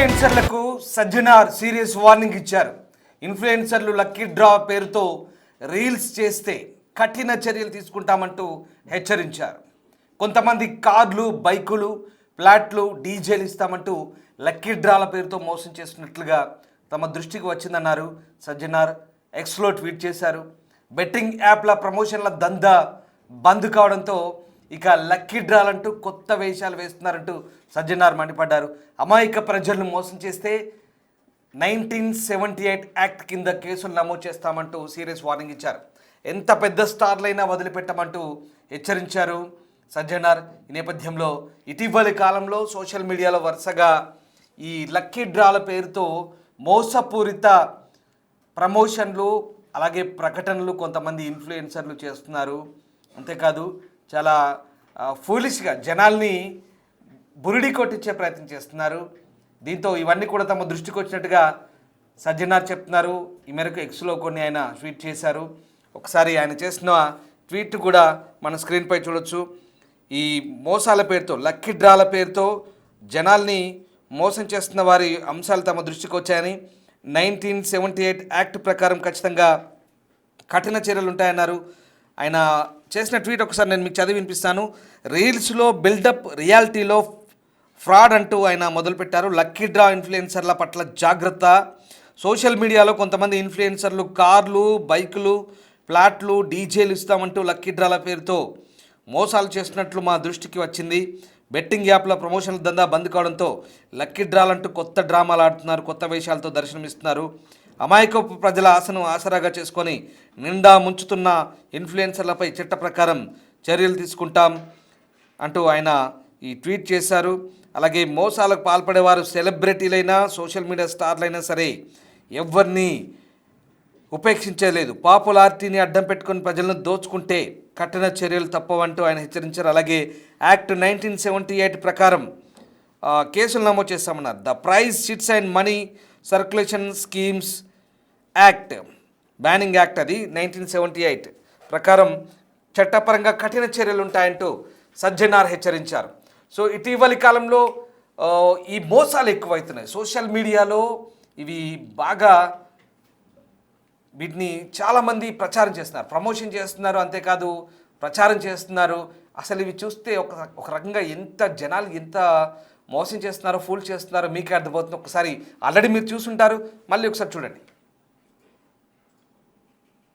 ఇన్ఫ్లుయెన్సర్లకు Sajjanar serious warning ఇచ్చారు. ఇన్ఫ్లుయెన్సర్లు lucky draw పేరుతో రీల్స్ చేస్తే కఠిన చర్యలు తీసుకుంటామంటూ హెచ్చరించారు. కొంతమంది కార్లు, బైకులు, ఫ్లాట్లు, డీజేలు ఇస్తామంటూ లక్కీ డ్రాల పేరుతో మోసం చేస్తున్నట్లుగా తమ దృష్టికి వచ్చిందన్నారు. సజ్జనార్ ఎక్స్లో ట్వీట్ చేశారు. బెట్టింగ్ యాప్ల ప్రమోషన్ల దందా బంద్ కావడంతో ఇక లక్కీ డ్రాలంటూ కొత్త వేషాలు వేస్తున్నారంటూ సజ్జనార్ మండిపడ్డారు. అమాయక ప్రజలను మోసం చేస్తే 1978 యాక్ట్ కింద కేసులు నమోదు చేస్తామంటూ సీరియస్ వార్నింగ్ ఇచ్చారు. ఎంత పెద్ద స్టార్లైనా వదిలిపెట్టమంటూ హెచ్చరించారు సజ్జనార్. ఈ నేపథ్యంలో ఇటీవలి కాలంలో సోషల్ మీడియాలో వరుసగా ఈ లక్కీ డ్రాల పేరుతో మోసపూరిత ప్రమోషన్లు అలాగే ప్రకటనలు కొంతమంది ఇన్ఫ్లుయెన్సర్లు చేస్తున్నారు. అంతేకాదు చాలా ఫూలిష్గా జనాల్ని బురిడి కొట్టించే ప్రయత్నం చేస్తున్నారు. దీంతో ఇవన్నీ కూడా తమ దృష్టికి వచ్చినట్టుగా సజ్జనార్ చెప్తున్నారు. ఈ మేరకు ఎక్స్లో కొన్ని ఆయన ట్వీట్ చేశారు. ఒకసారి ఆయన చేసిన ట్వీట్ కూడా మన స్క్రీన్పై చూడొచ్చు. ఈ మోసాల పేరుతో, లక్కీ డ్రాల పేరుతో జనాల్ని మోసం చేస్తున్న వారి అంశాలు తమ దృష్టికి వచ్చాయని, 1978 యాక్ట్ ప్రకారం ఖచ్చితంగా కఠిన చర్యలు ఉంటాయన్నారు. ఆయన చేసిన ట్వీట్ ఒకసారి నేను మీకు చదివి వినిపిస్తాను. రీల్స్లో బిల్డప్, రియాలిటీలో ఫ్రాడ్ అంటూ ఆయన మొదలుపెట్టారు. లక్కీ డ్రా ఇన్ఫ్లుయెన్సర్ల పట్ల జాగ్రత్త. సోషల్ మీడియాలో కొంతమంది ఇన్ఫ్లుయెన్సర్లు కార్లు, బైకులు, ఫ్లాట్లు, డీజేలు ఇస్తామంటూ లక్కీ డ్రాల పేరుతో మోసాలు చేస్తున్నట్లు మా దృష్టికి వచ్చింది. బెట్టింగ్ యాప్ల ప్రమోషన్ల దందా బంద్ కావడంతో లక్కీ డ్రాలంటూ కొత్త డ్రామాలు ఆడుతున్నారు, కొత్త వేషాలతో దర్శనమిస్తున్నారు. అమాయకపు ప్రజల ఆశను ఆసరాగా చేసుకొని నిండా ముంచుతున్న ఇన్ఫ్లుయెన్సర్లపై చట్ట ప్రకారం చర్యలు తీసుకుంటాం అంటూ ఆయన ఈ ట్వీట్ చేశారు. అలాగే మోసాలకు పాల్పడేవారు సెలబ్రిటీలైనా, సోషల్ మీడియా స్టార్లైనా సరే ఎవరిని ఉపేక్షించలేదు. పాపులారిటీని అడ్డం పెట్టుకుని ప్రజలను దోచుకుంటే కఠిన చర్యలు తప్పవంటూ ఆయన హెచ్చరించారు. అలాగే యాక్ట్ 1978 ప్రకారం కేసులు నమోదు చేస్తామన్నారు. The prize chits and money circulation schemes act, banning act, అది 1978 ప్రకారం చట్టపరంగా కఠిన చర్యలు ఉంటాయంటూ సజ్జనార్ హెచ్చరించారు. సో ఇటీవలి కాలంలో ఈ మోసాలు ఎక్కువవుతున్నాయి సోషల్ మీడియాలో. ఇవి బాగా వీటిని చాలామంది ప్రచారం చేస్తున్నారు, ప్రమోషన్ చేస్తున్నారు, అంతేకాదు ప్రచారం చేస్తున్నారు. అసలు ఇవి చూస్తే ఒక రకంగా ఎంత జనాలు ఎంత మోసం చేస్తున్నారో, ఫూల్ చేస్తున్నారో మీకే అర్థమవుతుంది. ఒకసారి ఆల్రెడీ మీరు చూసుంటారు, మళ్ళీ ఒకసారి చూడండి.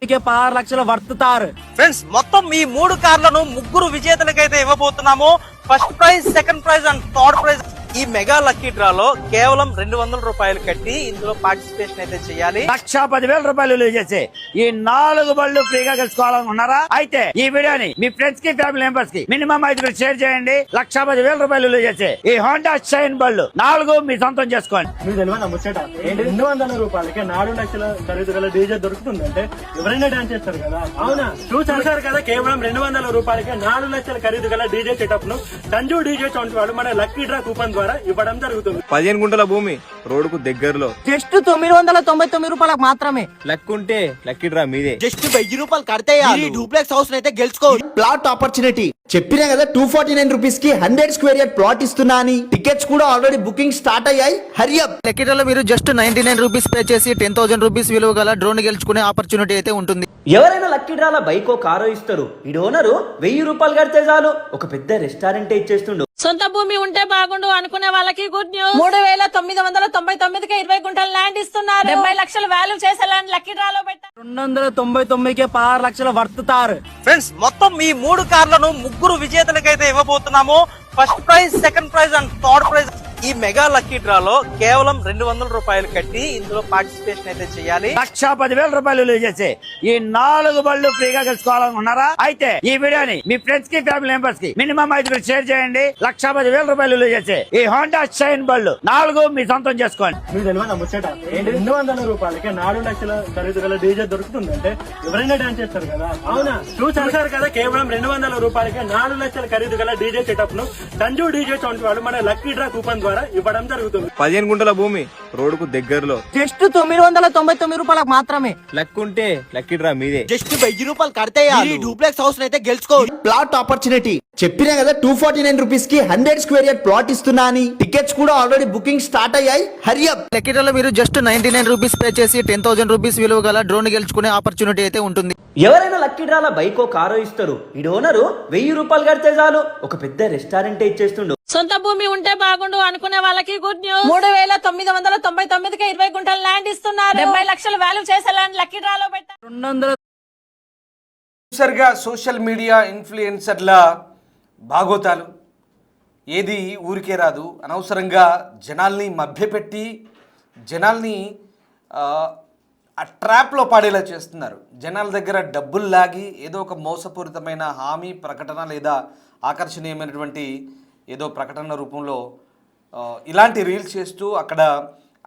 6 లక్షలు వర్తుతారు ఫ్రెండ్స్. మొత్తం ఈ 3 కార్లను ముగ్గురు విజేతలకైతే ఇవ్వబోతున్నాము. First prize, second prize and third prize. ఈ మెగా లక్కీ డ్రాలో కేవలం 200 రూపాయలు కట్టి ఇందులో పార్టిసిపేషన్ అయితే చేయాలి. 1,10,000 రూపాయలు విలువ చేసి ఈ 4 బళ్ళు ఫ్రీగా గెలుచుకోవాలనుకున్నారా? అయితే ఈ వీడియోని మీ ఫ్రెండ్స్ కి, ఫ్యామిలీ మెంబర్స్ కి మినిమం 5 షేర్ చేయండి. 1,10,000 రూపాయలు విలువ చేసి ఈ హోండా షైన్ బళ్ళు 4 మీ సొంతం చేసుకోండి. మీకు తెలియదు ముచ్చట, 200 రూపాయలకి 4 లక్షల ఖరీదు గల డీజే దొరుకుతుందంటే ఎవరైనా డాన్స్ చేస్తారు కదా. అవునా, చూసారు కదా. కేవలం 200 రూపాయలకి 4 లక్షల ఖరీదు గల డీజే సెటప్ ను సంజు డీజే చౌంటి వాళ్ళు మన లక్కీ డ్రా కూపన్ ద్వారా ఇవ్వడం జరుగుతుంది. 15 గుంటల భూమి రోడ్డుకు దగ్గరలో జస్ట్ 999 రూపాయలకు మాత్రమే. లక్కుంటే లక్కీ డ్రా మీదే. జస్ట్ 1000 రూపాయలు కడితే డూప్లెక్స్ హౌస్ అయితే గెలుచుకోవచ్చు. ప్లాట్ ఆపర్చునిటీ చెప్పినా కదా, 249 రూపీస్ కి 100 స్క్వేర్ యార్డ్ ప్లాట్ ఇస్తున్నా అని. టికెట్స్ కూడా ఆల్రెడీ బుకింగ్ స్టార్ట్ అయ్యాయి. హరి అప్. లక్కీలో మీరు జస్ట్ 99 రూపీస్ పే చేసి 10,000 రూపీస్ విలువ గల డ్రోన్ గెలుచుకునే ఆపర్చునిటీ అయితే ఉంటుంది. ఎవరైనా లక్కీ డ్రాల బైకో కారో ఇస్తారు. ఈ ఓనరు 1000 రూపాయలు కడితే చాలు ఒక పెద్ద రెస్టారెంట్ ఇచ్చేస్తుండు. సొంత భూమి ఉంటే బాగుండు అనుకునే వాళ్ళకి గుడ్ న్యూస్. 3,999కే 20 గుంటల ల్యాండ్ ఇస్తున్నారు. 70 లక్షల వాల్యూ చేసే ల్యాండ్ లక్కీ డ్రాలో పెట్టారు. 299కే 6 లక్షలు వర్తుతారు. ఫ్రెండ్స్, మొత్తం ఈ 3 కార్లను ముగ్గురు విజేతలకైతే ఇవ్వబోతున్నాము. First prize, second prize and third prize. ఈ మెగా లక్కీ డ్రాలో కేవలం 200 రూపాయలు కట్టి ఇందులో పార్టిసిపేషన్ అయితే చేయాలి. 1,10,000 రూపాయలు విలువ చేసి ఈ 4 బళ్ళు ఫ్రీగా గెలుచుకోవాలనుకున్నారా? అయితే ఈ వీడియోని మీ ఫ్రెండ్స్ కి, ఫ్యామిలీ మెంబర్స్ కి మినిమం 5 షేర్ చేయండి. 1,10,000 రూపాయలు విలువ చేసి ఈ హోండా షైన్ బళ్ళు 4 మీ సొంతం చేసుకోండి. మీకు తెలియదు ముచ్చట, 200 రూపాయలకి 4 లక్షల ఖరీదు గల డీజే దొరుకుతుందంటే ఎవరైనా డాన్స్ చేస్తారు కదా. అవునా, చూసారు కదా. కేవలం 200 రూపాయలకి 4 లక్షల ఖరీదు గల డీజే సెటప్ ను సంజు డీజే చౌంటి వాళ్ళు మన లక్కీ డ్రా కూపన్ ద్వారా ఇవ్వడం జరుగుతుంది. 15 గుంటల భూమి రోడ్డుకు దగ్గరలో జస్ట్ 999 రూపాయలకు మాత్రమే. లక్ ఉంటే లక్కీ డ్రా మీదే. జస్ట్ 1000 రూపాయలు కడితే ఈ డూప్లెక్స్ హౌస్ అయితే గెలుచుకోవచ్చు. ప్లాట్ ఆపర్చునిటీ చెప్పినా కదా 249 రూపీస్ కి 100 స్క్వేర్ యార్డ్ ప్లాట్ ఇస్తున్నా అని. టికెట్స్ కూడా ఆల్రెడీ బుకింగ్ స్టార్ట్ అయ్యాయి. హరియప్. లక్కీడ్రాలో మీరు జస్ట్ 99 రూపీస్ పే చేసి 10,000 రూపీస్ విలువ గల డ్రోన్ గెలుచుకునే ఆపర్చునిటీ అయితే ఉంటుంది. ఎవరైనా లక్కీ డ్రాల బైకో కారో ఇస్తారు. ఈ ఓనరు 1000 రూపాయలు కడితే చాలు ఒక పెద్ద రెస్టారెంట్ ఇచ్చేస్తుండు. సొంత భూమి ఉంటే బాగుండు అనుకునే వాళ్ళకి గుడ్ న్యూస్. 3,999కి 20 గుంటల ల్యాండ్ ఇస్తున్నారు. 70 లక్షల వాల్యూ చేసే ల్యాండ్ లక్కీ డ్రాలో పెట్టారు. చూసారుగా సోషల్ మీడియా ఇన్ఫ్లుయెన్సర్ల బాగోతాలు. ఏది ఊరికే రాదు. అనవసరంగా జనాల్ని మభ్యపెట్టి జనాల్ని ఆ ట్రాప్లో పాడేలా చేస్తున్నారు. జనాల దగ్గర డబ్బులు లాగి ఏదో ఒక మోసపూరితమైన హామీ ప్రకటన లేదా ఆకర్షణీయమైనటువంటి ఏదో ప్రకటన రూపంలో ఇలాంటి రీల్స్ చేస్తూ అక్కడ,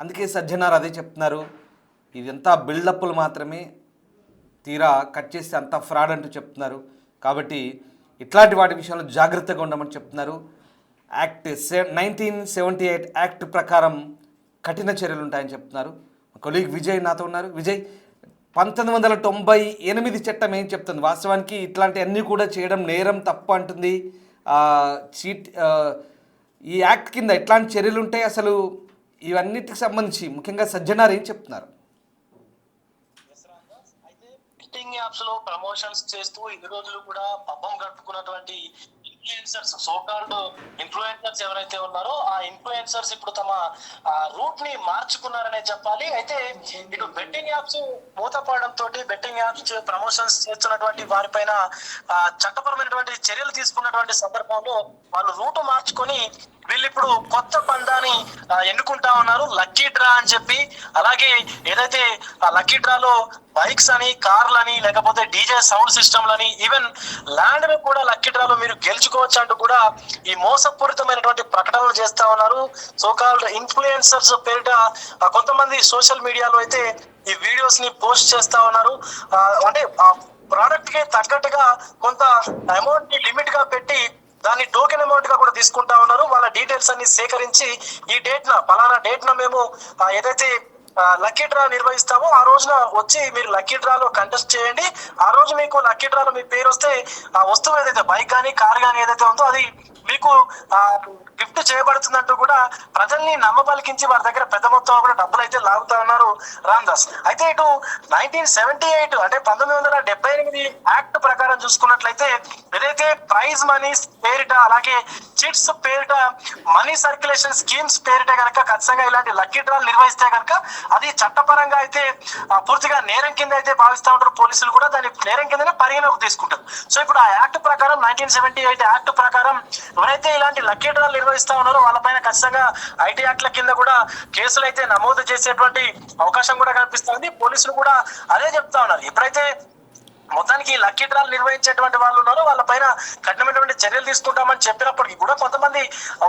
అందుకే సజ్జనార్ అదే చెప్తున్నారు, ఇదంతా బిల్డప్లు మాత్రమే, తీరా కట్ చేస్తే అంతా ఫ్రాడ్ అంటూ చెప్తున్నారు. కాబట్టి ఇట్లాంటి వాటి విషయంలో జాగ్రత్తగా ఉండమని చెప్తున్నారు. యాక్ట్ 1978 యాక్ట్ ప్రకారం కఠిన చర్యలు ఉంటాయని చెప్తున్నారు. కొలీగ్ విజయ్ నాతో ఉన్నారు. విజయ్, 1998 చట్టం ఏం చెప్తుంది? వాస్తవానికి ఇట్లాంటి అన్నీ కూడా చేయడం నేరం, తప్పు అంటుంది. ఈ యాక్ట్ కింద ఎట్లాంటి చర్యలు ఉంటాయి, అసలు ఇవన్నిటికి సంబంధించి ముఖ్యంగా సజ్జనార్ ఏం చెప్తున్నారు? బెట్టింగ్ యాప్స్ లో ప్రమోషన్స్ చేస్తూ ఇన్ని రోజులు కూడా పబ్బం గడుపుకున్నటువంటి ఇన్ఫ్లుయెన్సర్స్, సోకాల్డ్ ఇన్ఫ్లుయెన్సర్స్ ఎవరైతే ఉన్నారో ఆ ఇన్ఫ్లుయెన్సర్స్ ఇప్పుడు తమ రూట్ ని మార్చుకున్నారనే చెప్పాలి. అయితే ఇటు బెట్టింగ్ యాప్స్ మూతపడడం తోటి బెట్టింగ్ యాప్స్ ప్రమోషన్స్ చేస్తున్నటువంటి వారిపైన చట్టపరమైనటువంటి చర్యలు తీసుకున్నటువంటి సందర్భంలో వాళ్ళు రూట్ మార్చుకొని వీళ్ళు ఇప్పుడు కొత్త పందాని ఎన్నుకుంటా ఉన్నారు, లక్కీ డ్రా అని చెప్పి. అలాగే ఏదైతే ఆ లక్కీ డ్రాలో బైక్స్ అని, కార్లని, లేకపోతే డీజే సౌండ్ సిస్టమ్లని, ఈవెన్ ల్యాండ్ ని కూడా లక్కీ డ్రాలో మీరు గెలుచుకోవచ్చు అంటూ కూడా ఈ మోసపూరితమైనటువంటి ప్రకటనలు చేస్తా ఉన్నారు. సోకాల్డ్ ఇన్ఫ్లుయెన్సర్స్ పేరిట కొంతమంది సోషల్ మీడియాలో అయితే ఈ వీడియోస్ ని పోస్ట్ చేస్తా ఉన్నారు. అంటే ఆ ప్రోడక్ట్ కి తగ్గట్టుగా కొంత అమౌంట్ ని లిమిట్ గా పెట్టి దాన్ని టోకెన్ అమౌంట్ గా కూడా తీసుకుంటా ఉన్నారు. వాళ్ళ డీటెయిల్స్ అన్ని సేకరించి ఈ డేట్ న, పలానా డేట్ న మేము ఏదైతే లక్కీ డ్రా నిర్వహిస్తామో ఆ రోజున వచ్చి మీరు లక్కీ డ్రాలో కంటెస్ట్ చేయండి. ఆ రోజు మీకు లక్కీ డ్రాలో మీ పేరు వస్తే ఆ వస్తువు ఏదైతే బైక్ కానీ కార్ కానీ ఏదైతే ఉందో అది మీకు గిఫ్ట్ చేయబడుతుందంటూ కూడా ప్రజల్ని నమ్మబలికించి వారి దగ్గర పెద్ద మొత్తంలో కూడా డబ్బులు అయితే లాగుతా ఉన్నారు రామ్దాస్. అయితే ఇటు 1978 అంటే 1978 యాక్ట్ ప్రకారం చూసుకున్నట్లయితే ఏదైతే ప్రైజ్ మనీ పేరిట, అలాగే చిట్స్ పేరిట, మనీ సర్క్యులేషన్ స్కీమ్స్ పేరిట కనుక ఖచ్చితంగా ఇలాంటి లక్కీ డ్రాలు నిర్వహిస్తే కనుక అది చట్టపరంగా అయితే పూర్తిగా నేరం కింద అయితే భావిస్తూ ఉంటారు పోలీసులు కూడా. దాన్ని నేరం కిందనే పరిగణలోకి తీసుకుంటారు. సో ఇప్పుడు ఆ యాక్ట్ ప్రకారం 1978 యాక్ట్ ప్రకారం ఎవరైతే ఇలాంటి లక్కీ డ్రాలు నిర్వహిస్తా ఉన్నారో వాళ్ళపైన ఖచ్చితంగా ఐటీ యాక్ట్ల కింద కూడా కేసులు అయితే నమోదు చేసేటువంటి అవకాశం కూడా కనిపిస్తుంది. పోలీసులు కూడా అదే చెప్తా ఉన్నారు. ఎప్పుడైతే మొత్తానికి లక్కీ డ్రాలు నిర్వహించేటువంటి వాళ్ళు ఉన్నారో వాళ్ళపైన కఠినమైనటువంటి చర్యలు తీసుకుంటామని చెప్పినప్పటికీ కూడా కొంతమంది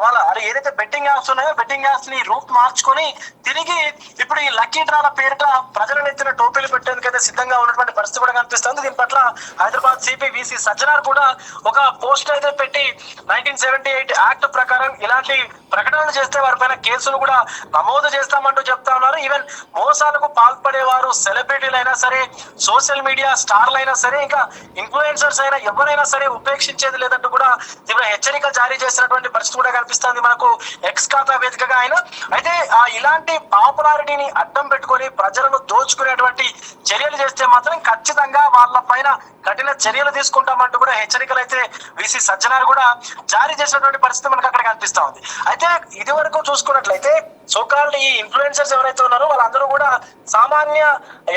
వాళ్ళ ఏదైతే బెట్టింగ్ యాప్స్ ఉన్నాయో బెట్టింగ్ యాప్స్ ని రూట్ మార్చుకొని తిరిగి ఇప్పుడు ఈ లక్కీ డ్రాల పేరిట ప్రజలను ఎత్తిన టోపీలు పెట్టేందుకైతే సిద్ధంగా ఉన్నటువంటి పరిస్థితి కూడా కనిపిస్తుంది. దీని పట్ల హైదరాబాద్ సిపి విసి సజ్జనార్ కూడా ఒక పోస్ట్ అయితే పెట్టి 1978 యాక్ట్ ప్రకారం ఇలాంటి ప్రకటనలు చేస్తే వారిపైన కేసులు కూడా నమోదు చేస్తామంటూ చెప్తా ఉన్నారు. ఈవెన్ మోసాలకు పాల్పడేవారు సెలబ్రిటీలు అయినా సరే, సోషల్ మీడియా స్టార్లు అయినా సరే, ఇంకా ఇన్ఫ్లుయెన్సర్స్ అయినా ఎవరైనా సరే ఉపేక్షించేది లేదంటూ కూడా తీవ్ర హెచ్చరిక జారీ చేసినటువంటి పరిస్థితి కూడా కనిపిస్తుంది మనకు ఎక్స్ ఖాతా వేదికగా ఆయన. అయితే ఇలాంటి పాపులారిటీని అడ్డం పెట్టుకొని ప్రజలను దోచుకునేటువంటి చర్యలు చేస్తే మాత్రం ఖచ్చితంగా వాళ్ళ పైన కఠిన చర్యలు తీసుకుంటామంటూ కూడా హెచ్చరికలు అయితే విసి సజ్జనార్ కూడా జారీ చేసినటువంటి పరిస్థితి మనకు అక్కడ కనిపిస్తా ఉంది. అయితే ఇది వరకు చూసుకున్నట్లయితే సోకాల్డ్ ఈ ఇన్ఫ్లుయెన్సర్స్ ఎవరైతే ఉన్నారో వాళ్ళందరూ కూడా సామాన్య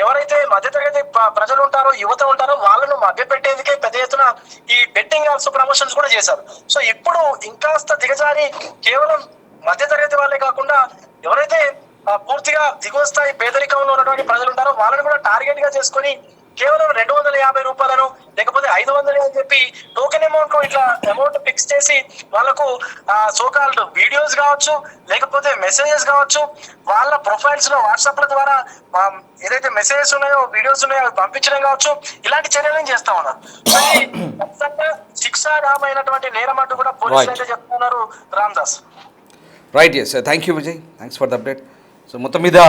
ఎవరైతే మధ్యతరగతి ప్రజలు ఉంటారో, యువత ఉంటారో వాళ్ళను మభ్యపెట్టేందుకే పెద్ద ఎత్తున ఈ బెట్టింగ్ యాప్స్ ప్రమోషన్స్ కూడా చేశారు. సో ఇప్పుడు ఇంకాస్త దిగజారి కేవలం మధ్యతరగతి వాళ్ళే కాకుండా ఎవరైతే పూర్తిగా దిగువ స్థాయి పేదరికంలో ఉన్నటువంటి ప్రజలు ఉంటారో వాళ్ళని కూడా టార్గెట్ గా చేసుకొని కేవలం 250 రూపాయలను లేకపోతే 500 అని చెప్పి టోకెన్ అమౌంట్ ఇట్లా అమౌంట్ ఫిక్స్ చేసి వాళ్ళకు సోకాల్డ్ వీడియోస్ కావచ్చు, లేకపోతే మెసేజెస్ కావచ్చు, వాళ్ళ ప్రొఫైల్స్ లో వాట్సాప్ల ద్వారా ఏదైతే మెసేజెస్ ఉన్నాయో, వీడియోస్ ఉన్నాయో అవి పంపించడం కావచ్చు, ఇలాంటి చర్యలను చేస్తా ఉన్నారు. శిక్షార్హమైనటువంటి నేరం అంటూ కూడా పోలీసులు అయితే చెప్తున్నారు Ramdas. Right, yes, thank you Vijay, thanks for the update. So మొత్తం మీద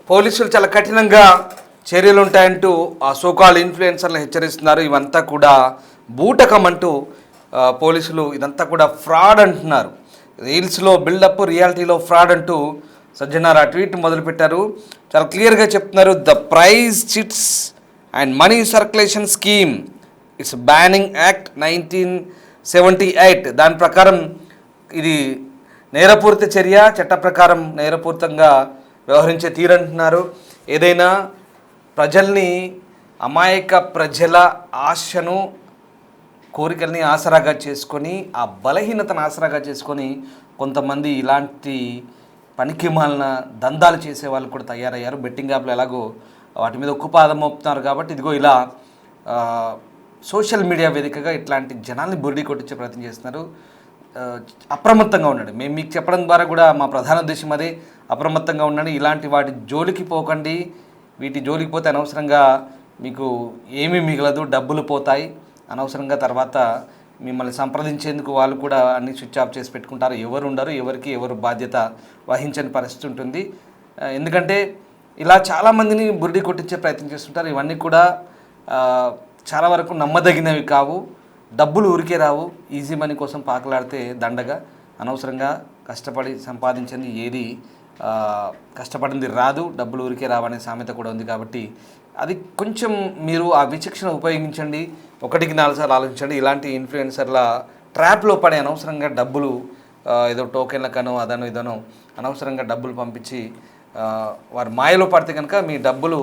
పోలీసులు చాలా కఠినంగా చర్యలు ఉంటాయంటూ ఆ సోకాల్ ఇన్ఫ్లుయెన్సర్లు హెచ్చరిస్తున్నారు. ఇవంతా కూడా బూటకం అంటూ పోలీసులు ఇదంతా కూడా ఫ్రాడ్ అంటున్నారు. రీల్స్లో బిల్డప్, రియాలిటీలో ఫ్రాడ్ అంటూ సజ్జనార్ ఆ ట్వీట్ మొదలుపెట్టారు. చాలా క్లియర్గా చెప్తున్నారు. The prize chits and money circulation scheme its banning act 1978. దాని ప్రకారం ఇది నేరపూరిత చర్య, చట్ట ప్రకారం నేరపూరితంగా వ్యవహరించే తీరంటున్నారు. ఏదైనా ప్రజల్ని, అమాయక ప్రజల ఆశను, కోరికల్ని ఆసరాగా చేసుకొని, ఆ బలహీనతను ఆసరాగా చేసుకొని కొంతమంది ఇలాంటి పనికి మాలిన దందాలు చేసే వాళ్ళు కూడా తయారయ్యారు. బెట్టింగ్ యాప్లు ఎలాగో వాటి మీద ఉక్కుపాదం మోపుతున్నారు కాబట్టి ఇదిగో ఇలా సోషల్ మీడియా వేదికగా ఇట్లాంటి జనాల్ని బురిడి కొట్టించే ప్రయత్నం చేస్తున్నారు. అప్రమత్తంగా ఉండండి. మేము మీకు చెప్పడం ద్వారా కూడా మా ప్రధాన ఉద్దేశం అదే, అప్రమత్తంగా ఉండండి. ఇలాంటి వాటి జోలికి పోకండి. వీటి జోలికి పోతే అనవసరంగా మీకు ఏమీ మిగలదు, డబ్బులు పోతాయి అనవసరంగా. తర్వాత మిమ్మల్ని సంప్రదించేందుకు వాళ్ళు కూడా అన్ని స్విచ్ ఆఫ్ చేసి పెట్టుకుంటారు. ఎవరు ఉండరు, ఎవరు బాధ్యత వహించని పరిస్థితి ఉంటుంది. ఎందుకంటే ఇలా చాలామందిని బురిడి కొట్టించే ప్రయత్నం చేస్తుంటారు. ఇవన్నీ కూడా చాలా వరకు నమ్మదగినవి కావు. డబ్బులు ఊరికే రావు. ఈజీ మనీ కోసం పాకలాడితే దండగా. అనవసరంగా కష్టపడి సంపాదించింది ఏది కష్టపడింది రాదు, డబ్బులు ఊరికే రావనే సామెత కూడా ఉంది. కాబట్టి అది కొంచెం మీరు ఆ విచక్షణ ఉపయోగించండి. 1-4 సార్లు ఆలోచించండి. ఇలాంటి ఇన్ఫ్లుయెన్సర్ల ట్రాప్లో పడే అనవసరంగా డబ్బులు ఏదో టోకెన్లకనో అదనో ఇదనో అనవసరంగా డబ్బులు పంపించి వారి మాయలో పడితే కనుక మీ డబ్బులు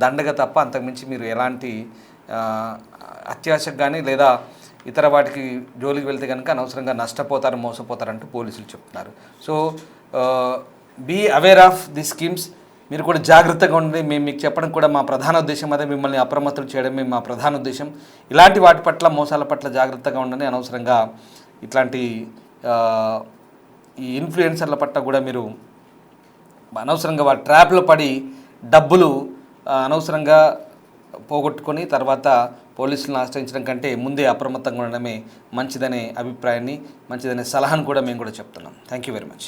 దండగా తప్ప అంతకుమించి మీరు ఎలాంటి అత్యాశకు కానీ లేదా ఇతర వాటికి జోలికి వెళ్తే కనుక అనవసరంగా నష్టపోతారు, మోసపోతారంటూ పోలీసులు చెప్తున్నారు. So be aware of the schemes. మీరు కూడా జాగ్రత్తగా ఉండండి. మేము మీకు చెప్పడం కూడా మా ప్రధాన ఉద్దేశం అదే, మిమ్మల్ని అప్రమత్తం చేయడమే మా ప్రధాన ఉద్దేశం. ఇలాంటి వాటి పట్ల, మోసాల పట్ల జాగ్రత్తగా ఉండండి. అనవసరంగా ఇట్లాంటి ఈ ఇన్ఫ్లుయెన్సర్ల పట్ల కూడా మీరు అనవసరంగా వాటి ట్రాప్లో పడి డబ్బులు అనవసరంగా పోగొట్టుకొని తర్వాత పోలీసులను ఆశ్రయించడం కంటే ముందే అప్రమత్తంగా ఉండడమే మంచిదనే అభిప్రాయాన్ని, మంచిదనే సలహాను కూడా మేము కూడా చెప్తున్నాం. Thank you very much.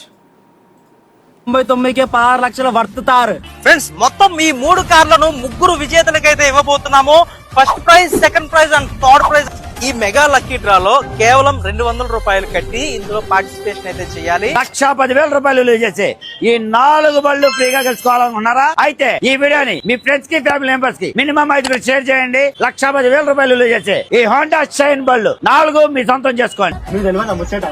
99కే 16 లక్షలు వర్తుతారు. ఫ్రెండ్స్, మొత్తం ఈ 3 కార్లను 3 విజేతలకైతే ఇవ్వబోతున్నాము. First prize, second prize and third prize. ఈ మెగా లక్కీ డ్రాలో కేవలం 200 రూపాయలు కట్టి ఇందులో పార్టిసిపేషన్ అయితే చేయాలి. 1,10,000 రూపాయలు విలువ చేసే ఈ 4 బళ్ళు ఫ్రీగా గెలుచుకోవాలనుకున్నారా? అయితే ఈ వీడియోని మీ ఫ్రెండ్స్ కి, ఫ్యామిలీ మెంబర్స్ కి మినిమం 5 షేర్ చేయండి. 1,10,000 రూపాయలు విలువ చేసే ఈ హోండా షైన్ బళ్ళు 4 మీ సొంతం చేసుకోండి. మీకు తెలియదు ముచ్చట,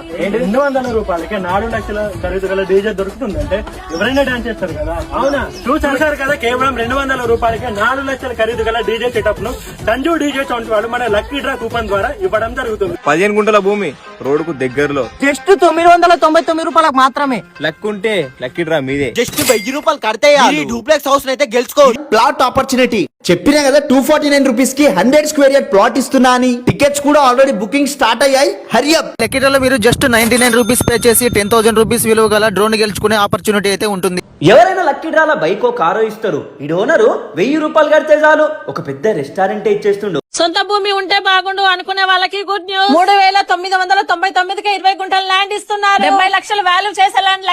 200 రూపాయలకి 4 లక్షల ఖరీదు గల డీజే దొరుకుతుందంటే ఎవరైనా డాన్స్ చేస్తారు కదా. అవునా? చూసారు కదా, కేవలం 200 రూపాయలకి 4 లక్షల ఖరీదు గల డీజే సెటప్ ను సంజు డీజే సౌండ్ వాళ్ళు మన లక్కీ డ్రా కూపన్ ద్వారా ఇవ్వడం జరుగుతుంది. 15 గుంటల భూమి రోడ్డుకు దగ్గరలో జస్ట్ 999 రూపాయలకు మాత్రమే. లక్ ఉంటే లక్కీ డ్రా మీదే. జస్ట్ 1000 రూపాయలు కడితే ఈ డూప్లెక్స్ హౌస్ అయితే గెలుచుకో. ప్లాట్ ఆపర్చునిటీ చెప్పినా కదా, 249 రూపీస్ కి 100 స్క్వేర్ యార్డ్ ప్లాట్ ఇస్తున్నా అని. టికెట్స్ కూడా ఆల్రెడీ బుకింగ్ స్టార్ట్ అయ్యాయి. హరియప్. లక్కీలో మీరు జస్ట్ 99 రూపీస్ పే చేసి 10,000 రూపీస్ విలువ గల డ్రోన్ గెలుచుకునే ఆపర్చునిటీ అయితే ఉంటుంది. ఎవరైనా లక్కీ డ్రాల బైకో కారో ఇస్తారు. ఈ ఓనరు 1000 రూపాయలు కడితే చాలు ఒక పెద్ద రెస్టారెంట్ ఇచ్చేస్తుండు. సొంత భూమి ఉంటే బాగుండు అనుకునే వాళ్ళకి గుడ్ న్యూస్. 3,999కి 20 గుంటల ల్యాండ్ ఇస్తున్నారు. 70 లక్షల వాల్యూ చేసే ల్యాండ్